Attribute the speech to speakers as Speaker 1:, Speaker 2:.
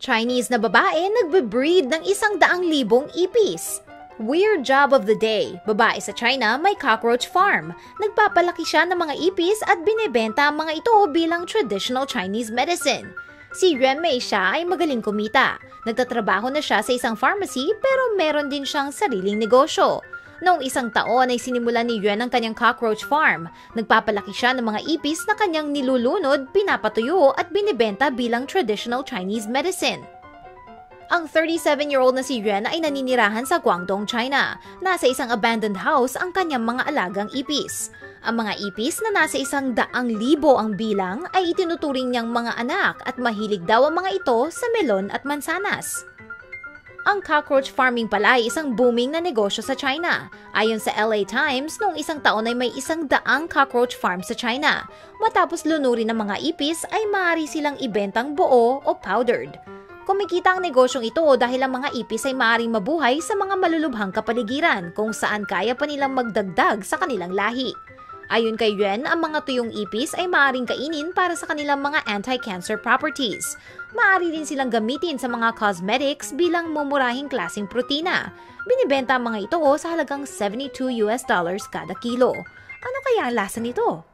Speaker 1: Chinese na babae nagbe-breed ng 100,000 ipis. Weird job of the day. Babae sa China may cockroach farm. Nagpapalaki siya ng mga ipis at binebenta ang mga ito bilang traditional Chinese medicine. Si Yuan Mei siya ay magaling kumita. Nagtatrabaho na siya sa isang pharmacy pero meron din siyang sariling negosyo. Noong isang taon ay sinimulan ni Yuan ang kanyang cockroach farm. Nagpapalaki siya ng mga ipis na kanyang nilulunod, pinapatuyo at binibenta bilang traditional Chinese medicine. Ang 37-year-old na si Yuan ay naninirahan sa Guangdong, China. Nasa isang abandoned house ang kanyang mga alagang ipis. Ang mga ipis na nasa 100,000 ang bilang ay itinuturing niyang mga anak at mahilig daw ang mga ito sa melon at mansanas. Ang cockroach farming pala ay isang booming na negosyo sa China. Ayon sa LA Times, noong isang taon ay may 100 cockroach farm sa China. Matapos lunurin ng mga ipis ay maaari silang ibentang buo o powdered. Kumikita ang negosyong ito dahil ang mga ipis ay maaaring mabuhay sa mga malulubhang kapaligiran kung saan kaya pa nilang magdagdag sa kanilang lahi. Ayon kay Yuan, ang mga tuyong ipis ay maaaring kainin para sa kanilang mga anti-cancer properties. Maaari din silang gamitin sa mga cosmetics bilang mumurahing klaseng protina. Binibenta ang mga ito sa halagang $72 kada kilo. Ano kaya ang lasa nito?